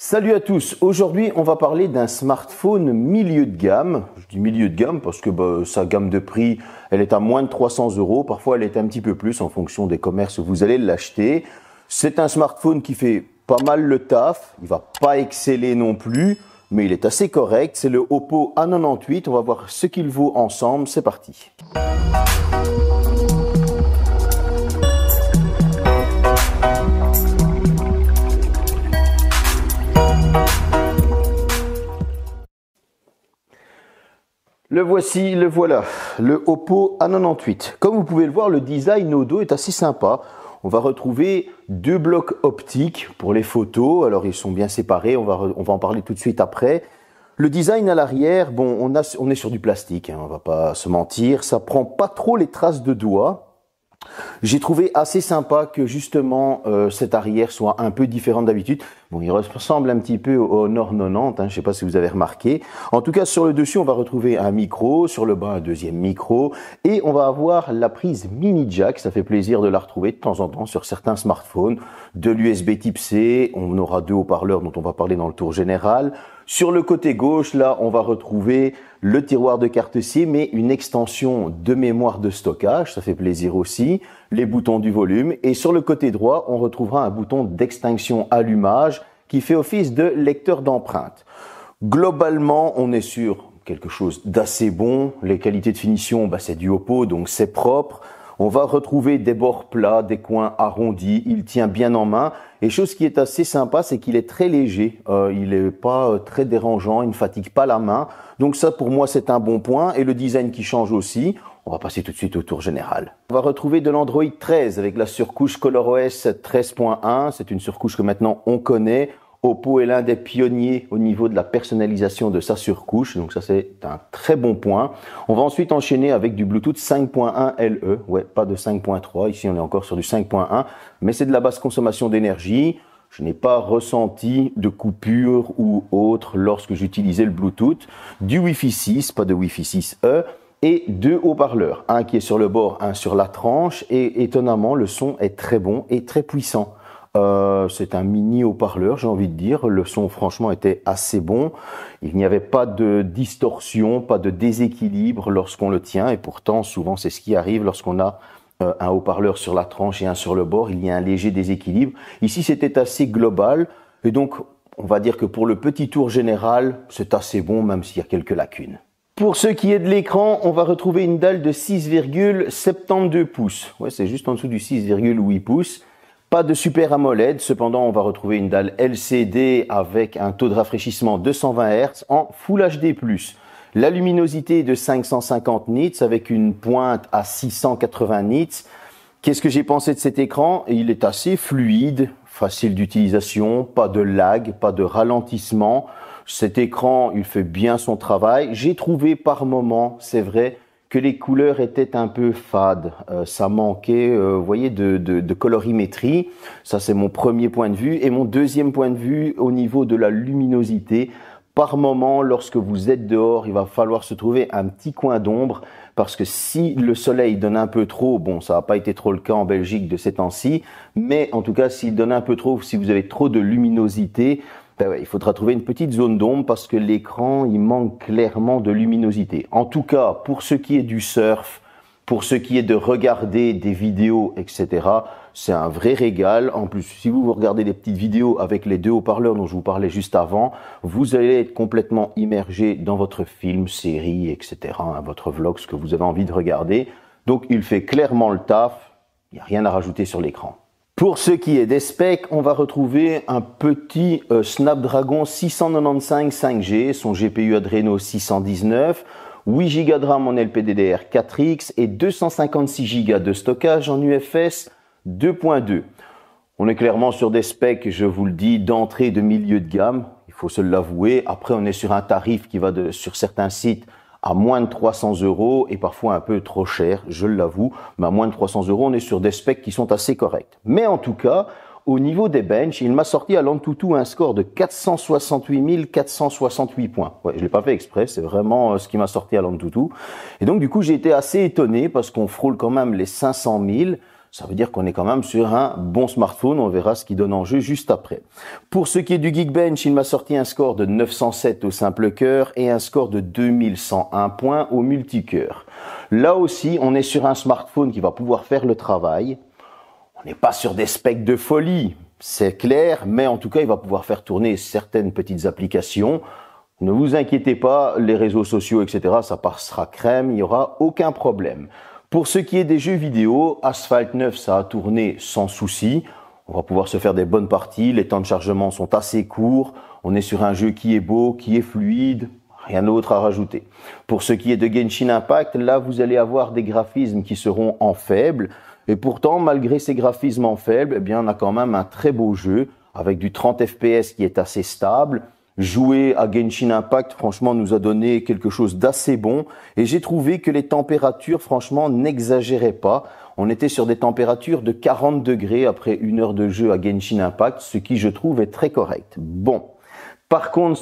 Salut à tous, aujourd'hui on va parler d'un smartphone milieu de gamme. Je dis milieu de gamme parce que sa gamme de prix elle est à moins de 300 €, parfois elle est un petit peu plus en fonction des commerces où vous allez l'acheter. C'est un smartphone qui fait pas mal le taf, il va pas exceller non plus, mais il est assez correct. C'est le Oppo A98, on va voir ce qu'il vaut ensemble, c'est parti. Le voici, le voilà, le Oppo A98. Comme vous pouvez le voir, le design au dos est assez sympa. On va retrouver deux blocs optiques pour les photos. Alors ils sont bien séparés, on va en parler tout de suite après. Le design à l'arrière, bon, on est sur du plastique, hein, on va pas se mentir. Ça prend pas trop les traces de doigts. J'ai trouvé assez sympa que justement cet arrière soit un peu différent d'habitude. Bon, il ressemble un petit peu au Honor 90, hein, je sais pas si vous avez remarqué. En tout cas, sur le dessus, on va retrouver un micro, sur le bas un deuxième micro, et on va avoir la prise mini jack. Ça fait plaisir de la retrouver de temps en temps sur certains smartphones. De l'USB type C, on aura deux haut-parleurs dont on va parler dans le tour général. Sur le côté gauche, là, on va retrouver le tiroir de carte SIM, mais une extension de mémoire de stockage, ça fait plaisir aussi, les boutons du volume. Et sur le côté droit, on retrouvera un bouton d'extinction allumage qui fait office de lecteur d'empreintes. Globalement, on est sur quelque chose d'assez bon. Les qualités de finition, c'est du Oppo, donc c'est propre. On va retrouver des bords plats, des coins arrondis, il tient bien en main. Et chose qui est assez sympa, c'est qu'il est très léger, il n'est pas très dérangeant, il ne fatigue pas la main. Donc ça pour moi c'est un bon point. Et le design qui change aussi. On va passer tout de suite au tour général. On va retrouver de l'Android 13 avec la surcouche ColorOS 13.1. C'est une surcouche que maintenant on connaît. Oppo est l'un des pionniers au niveau de la personnalisation de sa surcouche, donc ça c'est un très bon point. On va ensuite enchaîner avec du Bluetooth 5.1 LE, ouais, pas de 5.3, ici on est encore sur du 5.1, mais c'est de la basse consommation d'énergie. Je n'ai pas ressenti de coupure ou autre lorsque j'utilisais le Bluetooth. Du Wi-Fi 6, pas de Wi-Fi 6E, et deux haut-parleurs, un qui est sur le bord, un sur la tranche, et étonnamment le son est très bon et très puissant. C'est un mini haut-parleur, j'ai envie de dire. Le son, franchement, était assez bon. Il n'y avait pas de distorsion, pas de déséquilibre lorsqu'on le tient. Et pourtant, souvent, c'est ce qui arrive lorsqu'on a un haut-parleur sur la tranche et un sur le bord. Il y a un léger déséquilibre. Ici, c'était assez global. Et donc, on va dire que pour le petit tour général, c'est assez bon, même s'il y a quelques lacunes. Pour ce qui est de l'écran, on va retrouver une dalle de 6,72 pouces. Ouais, c'est juste en dessous du 6,8 pouces. Pas de Super AMOLED, cependant on va retrouver une dalle LCD avec un taux de rafraîchissement de 120 Hz en Full HD+. La luminosité est de 550 nits avec une pointe à 680 nits. Qu'est-ce que j'ai pensé de cet écran? Il est assez fluide, facile d'utilisation, pas de lag, pas de ralentissement. Cet écran, il fait bien son travail. J'ai trouvé par moments, c'est vrai, que les couleurs étaient un peu fades, ça manquait, vous voyez, de colorimétrie. Ça, c'est mon premier point de vue. Et mon deuxième point de vue, au niveau de la luminosité, par moment, lorsque vous êtes dehors, il va falloir se trouver un petit coin d'ombre, parce que si le soleil donne un peu trop, bon, ça n'a pas été trop le cas en Belgique de ces temps-ci, mais en tout cas, s'il donne un peu trop, si vous avez trop de luminosité, il faudra trouver une petite zone d'ombre parce que l'écran, il manque clairement de luminosité. En tout cas, pour ce qui est du surf, pour ce qui est de regarder des vidéos, etc., c'est un vrai régal. En plus, si vous regardez des petites vidéos avec les deux haut-parleurs dont je vous parlais juste avant, vous allez être complètement immergé dans votre film, série, etc., votre vlog, ce que vous avez envie de regarder. Donc, il fait clairement le taf. Il n'y a rien à rajouter sur l'écran. Pour ce qui est des specs, on va retrouver un petit Snapdragon 695 5G, son GPU Adreno 619, 8 Go de RAM en LPDDR4X et 256 Go de stockage en UFS 2.2. On est clairement sur des specs, je vous le dis, d'entrée de milieu de gamme, il faut se l'avouer. Après, on est sur un tarif qui va sur certains sites à moins de 300 € et parfois un peu trop cher, je l'avoue, mais à moins de 300 €, on est sur des specs qui sont assez corrects. Mais en tout cas, au niveau des benches, il m'a sorti à l'Antutu un score de 468 468 points. Ouais, je l'ai pas fait exprès, c'est vraiment ce qui m'a sorti à l'Antutu. Et donc du coup, j'ai été assez étonné parce qu'on frôle quand même les 500 000. Ça veut dire qu'on est quand même sur un bon smartphone. On verra ce qu'il donne en jeu juste après. Pour ce qui est du Geekbench, il m'a sorti un score de 907 au simple cœur et un score de 2101 points au multicœur. Là aussi, on est sur un smartphone qui va pouvoir faire le travail. On n'est pas sur des specs de folie, c'est clair, mais en tout cas, il va pouvoir faire tourner certaines petites applications. Ne vous inquiétez pas, les réseaux sociaux, etc., ça passera crème, il n'y aura aucun problème. Pour ce qui est des jeux vidéo, Asphalt 9, ça a tourné sans souci. On va pouvoir se faire des bonnes parties, les temps de chargement sont assez courts, on est sur un jeu qui est beau, qui est fluide, rien d'autre à rajouter. Pour ce qui est de Genshin Impact, là, vous allez avoir des graphismes qui seront en faible. Et pourtant, malgré ces graphismes en faible, eh bien, on a quand même un très beau jeu avec du 30 FPS qui est assez stable. Jouer à Genshin Impact, franchement, nous a donné quelque chose d'assez bon. Et j'ai trouvé que les températures, franchement, n'exagéraient pas. On était sur des températures de 40 degrés après 1 heure de jeu à Genshin Impact, ce qui, je trouve, est très correct. Bon. Par contre,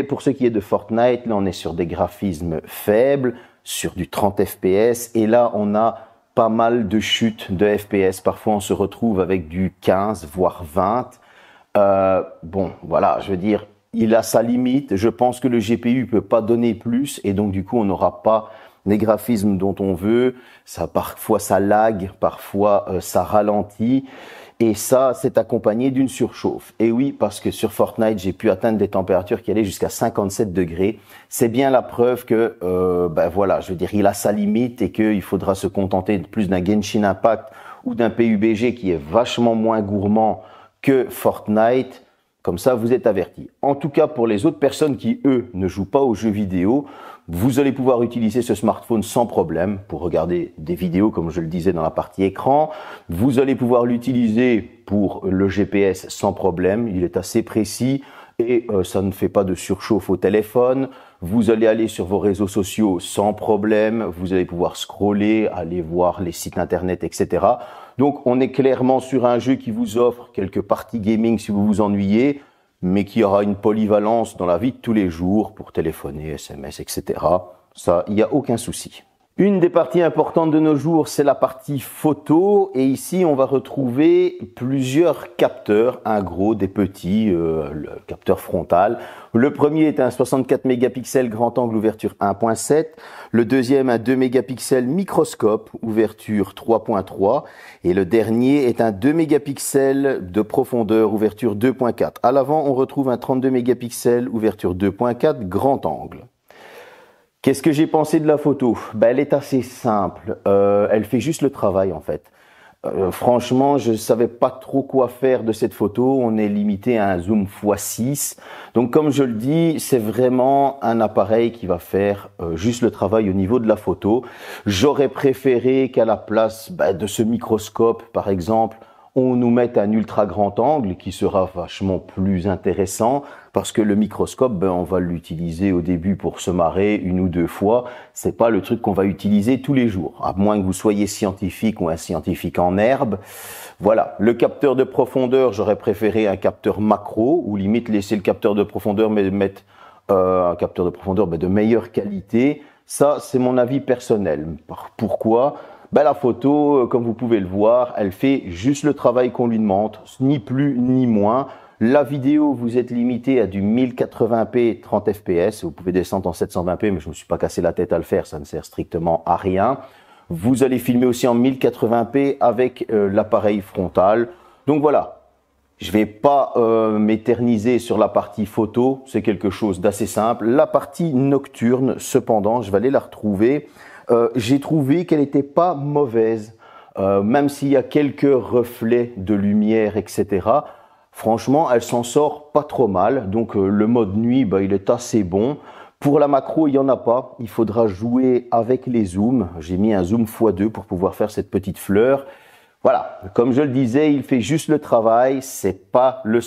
pour ce qui est de Fortnite, là, on est sur des graphismes faibles, sur du 30 FPS. Et là, on a pas mal de chutes de FPS. Parfois, on se retrouve avec du 15, voire 20. Bon, voilà, je veux dire, il a sa limite. Je pense que le GPU peut pas donner plus et donc du coup, on n'aura pas les graphismes dont on veut. Ça, parfois, ça lag, parfois, ça ralentit. Et ça, c'est accompagné d'une surchauffe. Et oui, parce que sur Fortnite, j'ai pu atteindre des températures qui allaient jusqu'à 57 degrés. C'est bien la preuve que, ben voilà, je veux dire, il a sa limite et qu'il faudra se contenter de plus d'un Genshin Impact ou d'un PUBG qui est vachement moins gourmand que Fortnite. Comme ça, vous êtes avertis. En tout cas, pour les autres personnes qui, eux, ne jouent pas aux jeux vidéo, vous allez pouvoir utiliser ce smartphone sans problème pour regarder des vidéos, comme je le disais dans la partie écran. Vous allez pouvoir l'utiliser pour le GPS sans problème. Il est assez précis et ça ne fait pas de surchauffe au téléphone. Vous allez aller sur vos réseaux sociaux sans problème. Vous allez pouvoir scroller, aller voir les sites internet, etc. Donc, on est clairement sur un jeu qui vous offre quelques parties gaming si vous vous ennuyez, mais qui aura une polyvalence dans la vie de tous les jours pour téléphoner, SMS, etc. Ça, il n'y a aucun souci. Une des parties importantes de nos jours, c'est la partie photo. Et ici, on va retrouver plusieurs capteurs, un gros, des petits, le capteur frontal. Le premier est un 64 mégapixels grand angle ouverture 1.7. Le deuxième, un 2 mégapixels microscope ouverture 3.3. Et le dernier est un 2 mégapixels de profondeur ouverture 2.4. À l'avant, on retrouve un 32 mégapixels ouverture 2.4 grand angle. Qu'est-ce que j'ai pensé de la photo? Ben, elle est assez simple. Elle fait juste le travail en fait. Franchement, je savais pas trop quoi faire de cette photo. On est limité à un zoom x6. Donc, comme je le dis, c'est vraiment un appareil qui va faire juste le travail au niveau de la photo. J'aurais préféré qu'à la place de ce microscope, par exemple, on nous mette un ultra grand angle qui sera vachement plus intéressant parce que le microscope, on va l'utiliser au début pour se marrer 1 ou 2 fois. C'est pas le truc qu'on va utiliser tous les jours, à moins que vous soyez scientifique ou un scientifique en herbe. Voilà. Le capteur de profondeur, j'aurais préféré un capteur macro ou limite laisser le capteur de profondeur mais mettre un capteur de profondeur de meilleure qualité. Ça, c'est mon avis personnel. Pourquoi? La photo, comme vous pouvez le voir, elle fait juste le travail qu'on lui demande, ni plus ni moins. La vidéo, vous êtes limité à du 1080p 30 fps. Vous pouvez descendre en 720p, mais je ne me suis pas cassé la tête à le faire, ça ne sert strictement à rien. Vous allez filmer aussi en 1080p avec l'appareil frontal. Donc voilà, je vais pas m'éterniser sur la partie photo, c'est quelque chose d'assez simple. La partie nocturne, cependant, je vais aller la retrouver. J'ai trouvé qu'elle n'était pas mauvaise, même s'il y a quelques reflets de lumière, etc. Franchement, elle s'en sort pas trop mal. Donc le mode nuit, il est assez bon. Pour la macro, il n'y en a pas. Il faudra jouer avec les zooms. J'ai mis un zoom x2 pour pouvoir faire cette petite fleur. Voilà, comme je le disais, il fait juste le travail. C'est pas le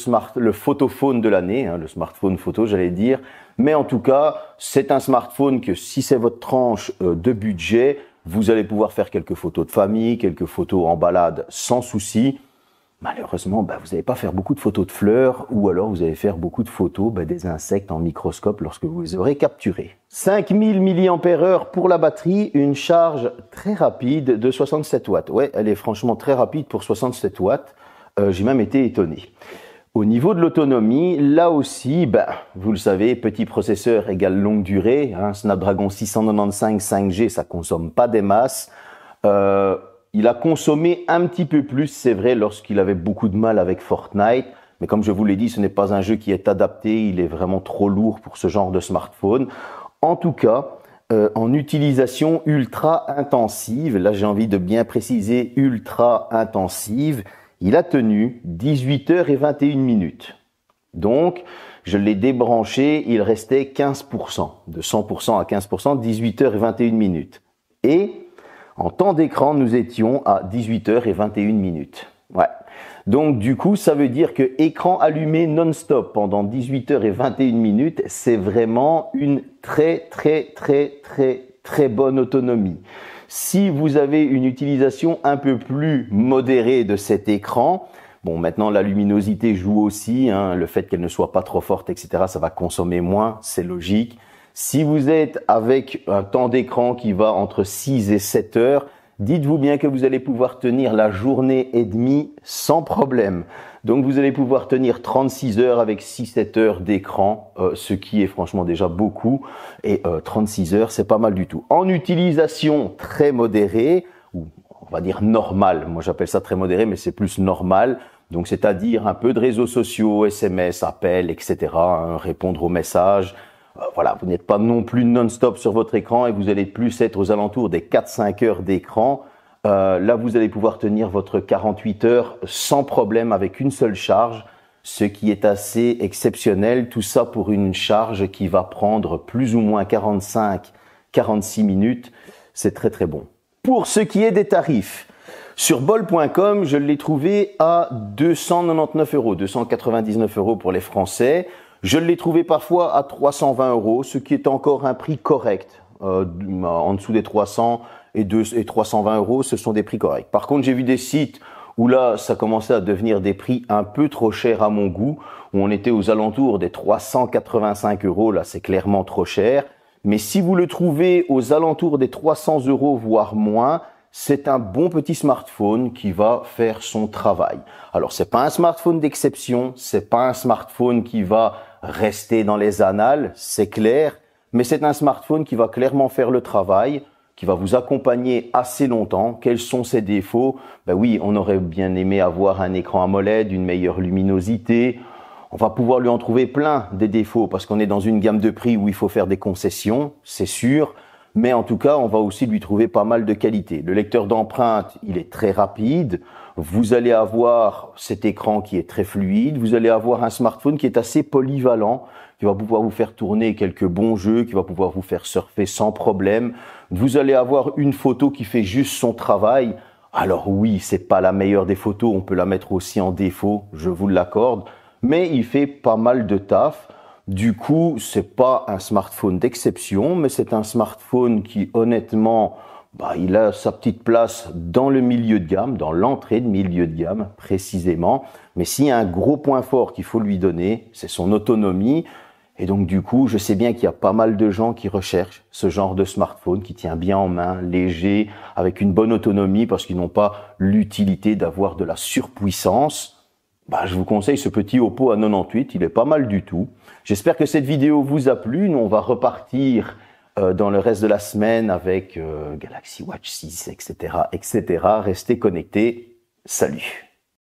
photophone de l'année, le smartphone photo, j'allais dire. Mais en tout cas, c'est un smartphone que si c'est votre tranche de budget, vous allez pouvoir faire quelques photos de famille, quelques photos en balade sans souci. malheureusement, vous n'allez pas faire beaucoup de photos de fleurs ou alors vous allez faire beaucoup de photos des insectes en microscope lorsque vous les aurez capturés. 5000 mAh pour la batterie, une charge très rapide de 67 watts. Ouais, elle est franchement très rapide pour 67 watts. J'ai même été étonné. Au niveau de l'autonomie, là aussi, vous le savez, petit processeur égale longue durée. Snapdragon 695 5G, ça consomme pas des masses. Il a consommé un petit peu plus, c'est vrai, lorsqu'il avait beaucoup de mal avec Fortnite. Mais comme je vous l'ai dit, ce n'est pas un jeu qui est adapté. Il est vraiment trop lourd pour ce genre de smartphone. En tout cas, en utilisation ultra intensive, là j'ai envie de bien préciser ultra intensive, il a tenu 18h21. Donc, je l'ai débranché, il restait 15%. De 100% à 15%, 18h21. Et en temps d'écran, nous étions à 18h21. Ouais. Donc, du coup, ça veut dire que écran allumé non-stop pendant 18h21, c'est vraiment une très bonne autonomie. Si vous avez une utilisation un peu plus modérée de cet écran, bon, maintenant la luminosité joue aussi, le fait qu'elle ne soit pas trop forte, etc., ça va consommer moins, c'est logique. Si vous êtes avec un temps d'écran qui va entre 6 et 7 heures, dites-vous bien que vous allez pouvoir tenir la journée et demie sans problème. Donc vous allez pouvoir tenir 36 heures avec 6-7 heures d'écran, ce qui est franchement déjà beaucoup. Et 36 heures, c'est pas mal du tout. En utilisation très modérée, ou on va dire normale, moi j'appelle ça très modéré, mais c'est plus normal. Donc c'est-à-dire un peu de réseaux sociaux, SMS, appels, etc. Répondre aux messages. Voilà, vous n'êtes pas non plus non-stop sur votre écran et vous allez plus être aux alentours des 4-5 heures d'écran. Là, vous allez pouvoir tenir votre 48 heures sans problème avec une seule charge, ce qui est assez exceptionnel. Tout ça pour une charge qui va prendre plus ou moins 45-46 minutes. C'est très bon. Pour ce qui est des tarifs, sur bol.com, je l'ai trouvé à 299 €, 299 € pour les Français. Je l'ai trouvé parfois à 320 €, ce qui est encore un prix correct. En dessous des 300 et 320 €, ce sont des prix corrects. Par contre, j'ai vu des sites où là, ça commençait à devenir des prix un peu trop chers à mon goût, où on était aux alentours des 385 €. Là, c'est clairement trop cher. Mais si vous le trouvez aux alentours des 300 €, voire moins, c'est un bon petit smartphone qui va faire son travail. Alors, c'est pas un smartphone d'exception, c'est pas un smartphone qui va rester dans les annales, c'est clair, mais c'est un smartphone qui va clairement faire le travail, qui va vous accompagner assez longtemps. Quels sont ses défauts? Oui, on aurait bien aimé avoir un écran AMOLED, une meilleure luminosité. On va pouvoir lui en trouver plein des défauts parce qu'on est dans une gamme de prix où il faut faire des concessions, c'est sûr. Mais en tout cas, on va aussi lui trouver pas mal de qualité. Le lecteur d'empreintes, il est très rapide. Vous allez avoir cet écran qui est très fluide. Vous allez avoir un smartphone qui est assez polyvalent, qui va pouvoir vous faire tourner quelques bons jeux, qui va pouvoir vous faire surfer sans problème. Vous allez avoir une photo qui fait juste son travail. Alors oui, c'est pas la meilleure des photos. On peut la mettre aussi en défaut, je vous l'accorde. Mais il fait pas mal de taf. Du coup, c'est pas un smartphone d'exception, mais c'est un smartphone qui, honnêtement, il a sa petite place dans le milieu de gamme, dans l'entrée de milieu de gamme, précisément. Mais s'il y a un gros point fort qu'il faut lui donner, c'est son autonomie. Et donc, du coup, je sais bien qu'il y a pas mal de gens qui recherchent ce genre de smartphone qui tient bien en main, léger, avec une bonne autonomie, parce qu'ils n'ont pas l'utilité d'avoir de la surpuissance. Je vous conseille ce petit Oppo A98, il est pas mal du tout. J'espère que cette vidéo vous a plu. Nous, on va repartir dans le reste de la semaine avec Galaxy Watch 6, etc., etc. Restez connectés. Salut!